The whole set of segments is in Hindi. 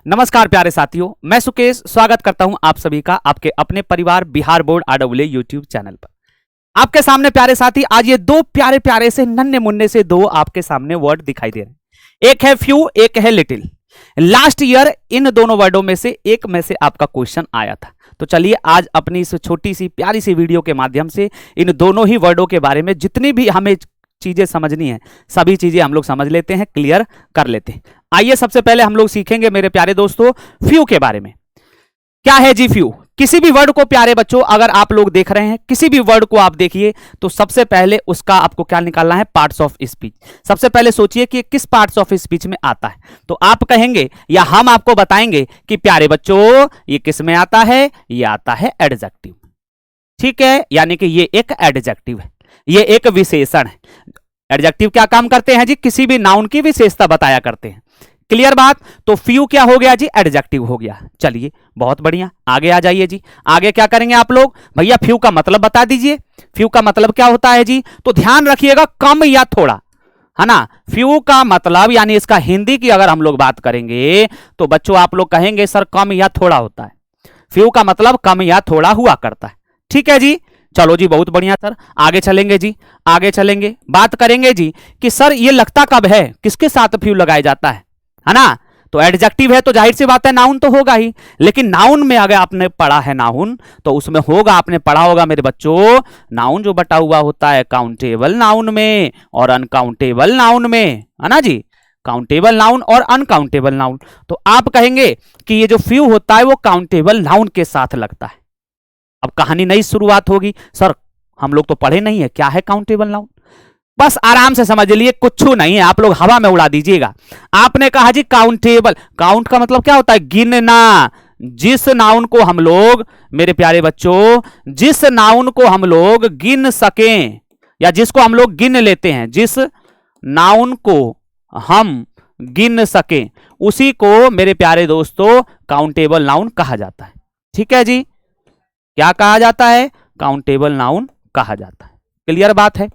नमस्कार प्यारे साथियों, मैं सुकेश स्वागत करता हूं आप सभी का आपके अपने परिवार Bihar board RWA YouTube channel पर। आपके सामने प्यारे साथी आज ये दो प्यारे प्यारे से नन्हे मुन्ने से दो आपके सामने वर्ड दिखाई दे रहे हैं। एक है फ्यू, एक है लिटिल। लास्ट ईयर इन दोनों वर्डों में से एक में से आपका क्वेश्चन आया था। तो चलिए आज अपनी इस छोटी सी प्यारी सी वीडियो के माध्यम से इन दोनों ही वर्डों के बारे में जितनी भी हमें चीजें समझनी है सभी चीजें हम लोग समझ लेते हैं, क्लियर कर लेते हैं। आइए सबसे पहले हम लोग सीखेंगे मेरे प्यारे दोस्तों फ्यू के बारे में। क्या है जी फ्यू? किसी भी वर्ड को प्यारे बच्चों अगर आप लोग देख रहे हैं, किसी भी वर्ड को आप देखिए तो सबसे पहले उसका आपको क्या निकालना है? Parts of speech. सबसे पहले सोचिए कि किस पार्ट्स ऑफ स्पीच में आता है। तो आप कहेंगे या हम आपको बताएंगे कि प्यारे बच्चों ये किस में आता है? ये आता है एडजेक्टिव। ठीक है, यानी कि ये एक एडजेक्टिव है, ये एक विशेषण है। एडजेक्टिव क्या काम करते हैं जी? किसी भी नाउन की विशेषता बताया करते हैं। क्लियर बात? तो फ्यू क्या हो गया जी? एडजेक्टिव हो गया। चलिए बहुत बढ़िया, आगे आ जाइए जी। आगे क्या करेंगे आप लोग? भैया फ्यू का मतलब बता दीजिए। फ्यू का मतलब क्या होता है जी? तो ध्यान रखिएगा, कम या थोड़ा, है ना। फ्यू का मतलब यानी इसका हिंदी की अगर हम लोग बात करेंगे तो बच्चों आप लोग कहेंगे सर कम या थोड़ा होता है। फ्यू का मतलब कम या थोड़ा हुआ करता है। ठीक है जी, चलो जी बहुत बढ़िया सर। आगे चलेंगे जी, आगे चलेंगे, बात करेंगे जी कि सर ये लगता कब है, किसके साथ फ्यू लगाया जाता है ना। तो एडजेक्टिव है तो जाहिर सी बात है नाउन तो होगा ही, लेकिन नाउन में अगर आपने पढ़ा है नाउन तो उसमें होगा, आपने पढ़ा होगा मेरे बच्चों, नाउन जो बटा हुआ होता है काउंटेबल नाउन में और अनकाउंटेबल नाउन में, है ना जी। काउंटेबल नाउन और अनकाउंटेबल नाउन। तो आप कहेंगे कि ये जो फ्यू होता है वो काउंटेबल नाउन के साथ लगता है। अब कहानी नई शुरुआत होगी, सर हम लोग तो पढ़े नहीं है, क्या है काउंटेबल नाउन? बस आराम से समझ लिए, कुछ नहीं है, आप लोग हवा में उड़ा दीजिएगा। आपने कहा जी काउंटेबल, काउंट का मतलब क्या होता है? गिनना। जिस नाउन को हम लोग मेरे प्यारे बच्चों, जिस नाउन को हम लोग गिन सकें या जिसको हम लोग गिन लेते हैं, जिस नाउन को हम गिन सकें उसी को मेरे प्यारे दोस्तों काउंटेबल नाउन कहा जाता है। ठीक है जी, क्या कहा जाता है? काउंटेबल नाउन कहा जाता है। क्लियर बात है?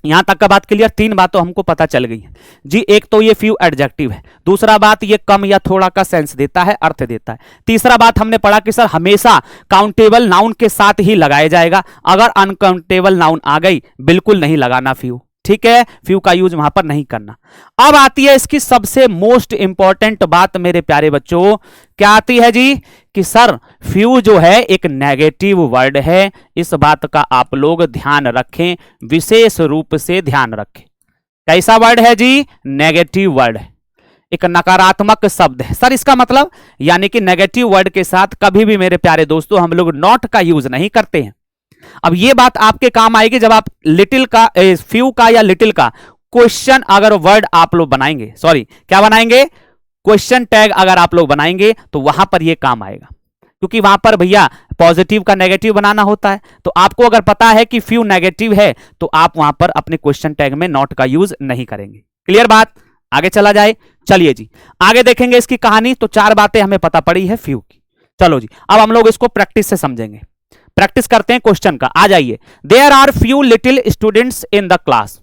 यहां तक का बात क्लियर? तीन बातों हमको पता चल गई है जी। एक तो ये फ्यू एडजेक्टिव है, दूसरा बात ये कम या थोड़ा का सेंस देता है, अर्थ देता है, तीसरा बात हमने पढ़ा कि सर हमेशा काउंटेबल नाउन के साथ ही लगाया जाएगा, अगर अनकाउंटेबल नाउन आ गई बिल्कुल नहीं लगाना फ्यू। ठीक है, फ्यू का यूज वहां पर नहीं करना। अब आती है इसकी सबसे मोस्ट इंपॉर्टेंट बात मेरे प्यारे बच्चों, क्या आती है जी? कि सर फ्यू जो है एक नेगेटिव वर्ड है। इस बात का आप लोग ध्यान रखें, विशेष रूप से ध्यान रखें। कैसा वर्ड है जी? नेगेटिव वर्ड है, एक नकारात्मक शब्द है। सर इसका मतलब यानी कि नेगेटिव वर्ड के साथ कभी भी मेरे प्यारे दोस्तों हम लोग नॉट का यूज नहीं करते हैं। अब ये बात आपके काम आएगी जब आप लिटिल का, फ्यू का या लिटिल का क्वेश्चन अगर वर्ड आप लोग बनाएंगे, सॉरी क्या बनाएंगे? क्वेश्चन टैग अगर आप लोग बनाएंगे तो वहां पर ये काम आएगा, क्योंकि वहां पर भैया पॉजिटिव का नेगेटिव बनाना होता है। तो आपको अगर पता है कि फ्यू नेगेटिव है तो आप वहां पर अपने क्वेश्चन टैग में नॉट का यूज नहीं करेंगे। क्लियर बात? आगे चला जाए, चलिए जी आगे देखेंगे इसकी कहानी। तो चार बातें हमें पता पड़ी है फ्यू की। चलो जी अब हम लोग इसको प्रैक्टिस से समझेंगे। प्रैक्टिस करते हैं क्वेश्चन का। आ जाइए। There are few little students in the class.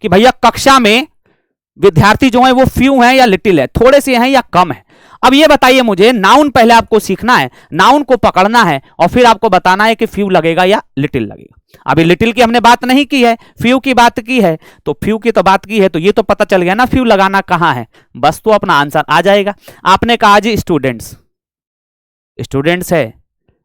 कि भैया कक्षा में विद्यार्थी जो है वो फ्यू हैं या लिटिल है, थोड़े से हैं या कम है। अब ये बताइए मुझे, नाउन पहले आपको सीखना है, नाउन को पकड़ना है और फिर आपको बताना है कि फ्यू लगेगा या लिटिल लगेगा। अभी लिटिल की हमने बात नहीं की है, फ्यू की बात की है। तो फ्यू की तो बात की है तो ये तो पता चल गया ना फ्यू लगाना कहां है, बस तो अपना आंसर आ जाएगा। आपने कहा जी स्टूडेंट्स, स्टूडेंट्स है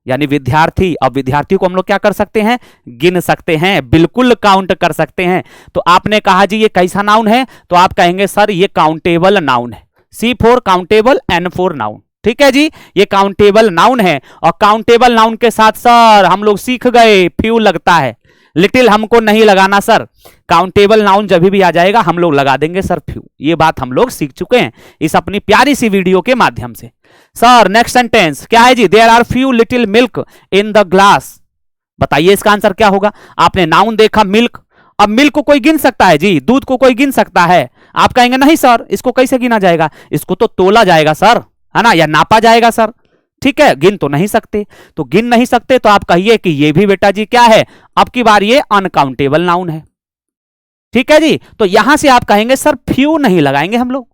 यानी विद्यार्थी। अब विद्यार्थी को हम लोग क्या कर सकते हैं? गिन सकते हैं, बिल्कुल काउंट कर सकते हैं। तो आपने कहा जी ये कैसा नाउन है? तो आप कहेंगे सर ये काउंटेबल नाउन है। C for countable, N for noun. ठीक है जी, ये काउंटेबल नाउन है और काउंटेबल नाउन के साथ सर हम लोग सीख गए फ्यू लगता है, लिटिल हमको नहीं लगाना सर। काउंटेबल नाउन जब भी आ जाएगा हम लोग लगा देंगे सर फ्यू। ये बात हम लोग सीख चुके हैं इस अपनी प्यारी सी वीडियो के माध्यम से। सर नेक्स्ट सेंटेंस क्या है जी? There are few little milk in the glass. बताइए इसका आंसर क्या होगा? आपने नाउन देखा मिल्क, अब मिल्क को कोई गिन सकता है जी? दूध को कोई गिन सकता है? आप कहेंगे नहीं सर इसको कैसे गिना जाएगा, इसको तो तोला जाएगा सर, है ना, या नापा जाएगा सर। ठीक है, गिन तो नहीं सकते। तो गिन नहीं सकते तो आप कहिए कि ये भी बेटा जी क्या है? अब की बार ये अनकाउंटेबल नाउन है। ठीक है जी, तो यहां से आप कहेंगे सर फ्यू नहीं लगाएंगे हम लोग,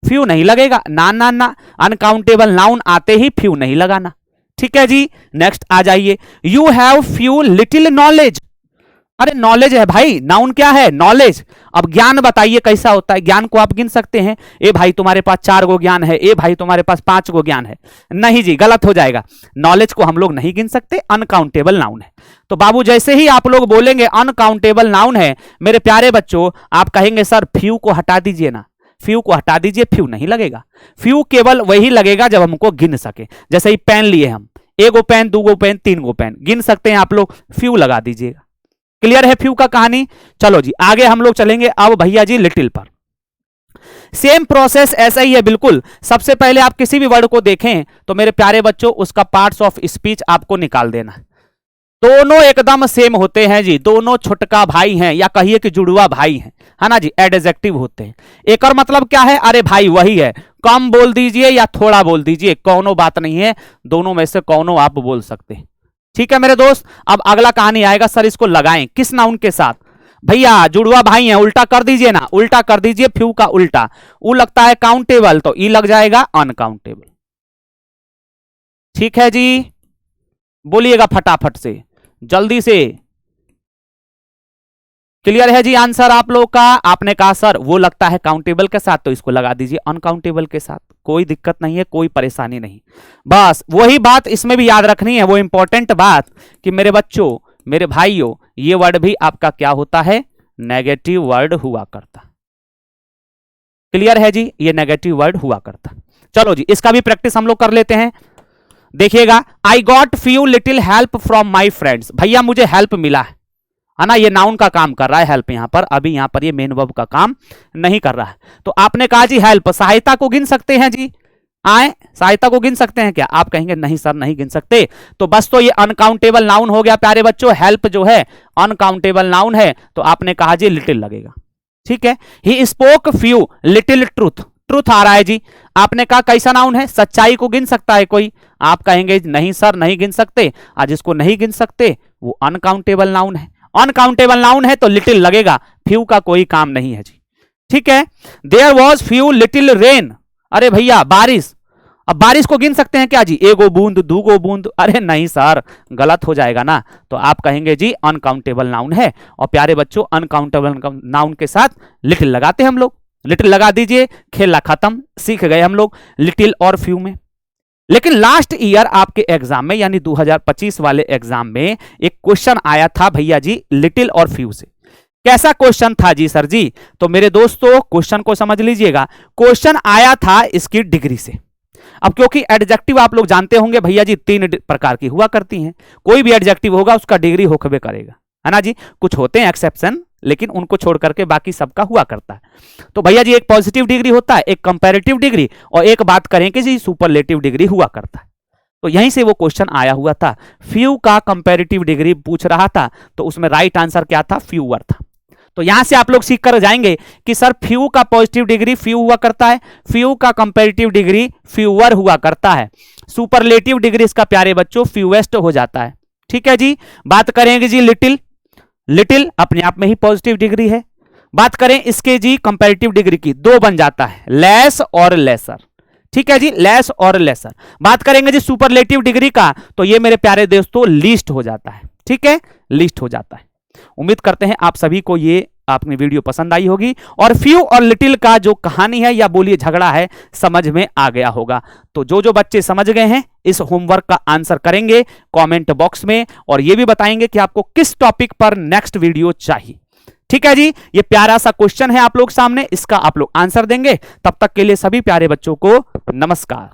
फ्यू नहीं लगेगा, ना ना ना, अनकाउंटेबल नाउन आते ही फ्यू नहीं लगाना। ठीक है जी, नेक्स्ट आ जाइए। You have few little knowledge. अरे नॉलेज है भाई, नाउन क्या है? नॉलेज। अब ज्ञान बताइए कैसा होता है? ज्ञान को आप गिन सकते हैं, ए भाई तुम्हारे पास 4 गो ज्ञान है, ए भाई तुम्हारे पास 5 गो ज्ञान है। नहीं जी, गलत हो जाएगा। नॉलेज को हम लोग नहीं गिन सकते, अनकाउंटेबल नाउन है। तो बाबू जैसे ही आप लोग बोलेंगे अनकाउंटेबल नाउन है, मेरे प्यारे बच्चों, आप कहेंगे सर फ्यू को हटा दीजिए ना, फ्यू को हटा दीजिए, फ्यू नहीं लगेगा। फ्यू केवल वही लगेगा जब हमको गिन सके। जैसे ही पेन लिए हम, 1 गो पेन, 2 गो पेन, 3 गो पेन, गिन सकते हैं आप लोग, फ्यू लगा दीजिएगा। क्लियर है फ्यू का कहानी? चलो जी आगे हम लोग चलेंगे अब भैया जी लिटिल पर। सेम प्रोसेस ऐसा ही है बिल्कुल। सबसे पहले आप किसी भी वर्ड को देखें तो मेरे प्यारे बच्चों उसका पार्ट्स ऑफ स्पीच आपको निकाल देना। दोनों एकदम सेम होते हैं जी, दोनों छुटका भाई हैं या कहिए कि जुड़वा भाई हैं, है ना जी, एडजेक्टिव होते हैं। एक और मतलब क्या है? अरे भाई वही है, कम बोल दीजिए या थोड़ा बोल दीजिए, कौनो बात नहीं है, दोनों में से कौनो आप बोल सकते हैं। ठीक है मेरे दोस्त, अब अगला कहानी आएगा, सर इसको लगाएं किस नाउन के साथ? भैया जुड़वा भाई हैं, उल्टा कर दीजिए ना, उल्टा कर दीजिए, फ्यू का उल्टा। ऊ लगता है काउंटेबल, तो ई लग जाएगा अनकाउंटेबल। ठीक है जी, बोलिएगा फटाफट से, जल्दी से। क्लियर है जी आंसर आप लोग का? आपने कहा सर वो लगता है काउंटेबल के साथ, तो इसको लगा दीजिए अनकाउंटेबल के साथ, कोई दिक्कत नहीं है, कोई परेशानी नहीं। बस वही बात इसमें भी याद रखनी है, वो इंपॉर्टेंट बात कि मेरे बच्चों, मेरे भाइयों, ये वर्ड भी आपका क्या होता है? नेगेटिव वर्ड हुआ करता। क्लियर है जी, ये नेगेटिव वर्ड हुआ करता। चलो जी इसका भी प्रैक्टिस हम लोग कर लेते हैं। देखिएगा, I got few little help from my friends. भैया मुझे हेल्प मिला है ना, ये नाउन का काम कर रहा है हेल्प यहां पर, अभी यहां पर ये मेन वर्ब का काम नहीं कर रहा है। तो आपने कहा जी हेल्प, सहायता को गिन सकते हैं जी? आए सहायता को गिन सकते हैं क्या? आप कहेंगे नहीं सर नहीं गिन सकते, तो बस तो ये अनकाउंटेबल नाउन हो गया प्यारे बच्चों। हेल्प जो है अनकाउंटेबल नाउन है, तो आपने कहा जी लिटिल लगेगा। ठीक है, he spoke few little truth, truth आ रहा है जी। आपने कहा कैसा नाउन है? सच्चाई को गिन सकता है कोई? आप कहेंगे नहीं सर नहीं गिन सकते। आज इसको नहीं गिन सकते, वो अनकाउंटेबल नाउन है, अनकाउंटेबल नाउन है तो लिटिल लगेगा, फ्यू का कोई काम नहीं है जी। ठीक है, there was few little rain. अरे भैया बारिश, अब बारिश को गिन सकते हैं क्या जी? 1 गो बूंद, 2 गो बूंद, अरे नहीं सर गलत हो जाएगा ना, तो आप कहेंगे जी अनकाउंटेबल नाउन है। और प्यारे बच्चों अनकाउंटेबल नाउन के साथ लिटिल लगाते हैं हम लोग, लिटिल लगा दीजिए, खेला खत्म, सीख गए हम लोग लिटिल और फ्यू में। लेकिन लास्ट ईयर आपके एग्जाम में यानी 2025 वाले एग्जाम में एक क्वेश्चन आया था भैया जी लिटिल और फ्यू से। कैसा क्वेश्चन था जी सर जी? तो मेरे दोस्तों क्वेश्चन को समझ लीजिएगा, क्वेश्चन आया था इसकी डिग्री से। अब क्योंकि एडजेक्टिव आप लोग जानते होंगे भैया जी 3 प्रकार की हुआ करती हैं, कोई भी एडजेक्टिव होगा उसका डिग्री होकबे करेगा, है ना जी। कुछ होते हैं एक्सेप्शन, लेकिन उनको छोड़ करके बाकी सबका हुआ करता है। तो भैया जी एक पॉजिटिव डिग्री होता है, एक कंपैरेटिव डिग्री, और एक बात करें कि जी सुपरलेटिव डिग्री हुआ करता है। तो यहीं से वो क्वेश्चन आया हुआ था, फ्यू का कंपैरेटिव डिग्री पूछ रहा था, तो उसमें राइट आंसर क्या था? फ्यूअर था। तो यहां से आप लोग सीख कर जाएंगे कि सर फ्यू का पॉजिटिव डिग्री फ्यू हुआ करता है, फ्यू का कंपैरेटिव डिग्री फ्यूअर हुआ करता है, सुपरलेटिव डिग्री इसका प्यारे बच्चों फ्यूएस्ट हो जाता है। ठीक है जी, बात करेंगे जी लिटिल, लिटिल अपने आप में ही पॉजिटिव डिग्री है। बात करें इसके जी कंपैरेटिव डिग्री की, 2 बन जाता है, लेस और लेसर। ठीक है जी, लेस और लेसर। बात करेंगे जी सुपरलेटिव डिग्री का, तो ये मेरे प्यारे दोस्तों लीस्ट हो जाता है। ठीक है, लीस्ट हो जाता है। उम्मीद करते हैं आप सभी को ये आपने वीडियो पसंद आई होगी और फ्यू और लिटिल का जो कहानी है या बोलिए झगड़ा है समझ में आ गया होगा। तो जो जो बच्चे समझ गए हैं इस होमवर्क का आंसर करेंगे कमेंट बॉक्स में और ये भी बताएंगे कि आपको किस टॉपिक पर नेक्स्ट वीडियो चाहिए। ठीक है जी, ये प्यारा सा क्वेश्चन है आप लोग सामने, इसका आप लोग आंसर देंगे। तब तक के लिए सभी प्यारे बच्चों को नमस्कार।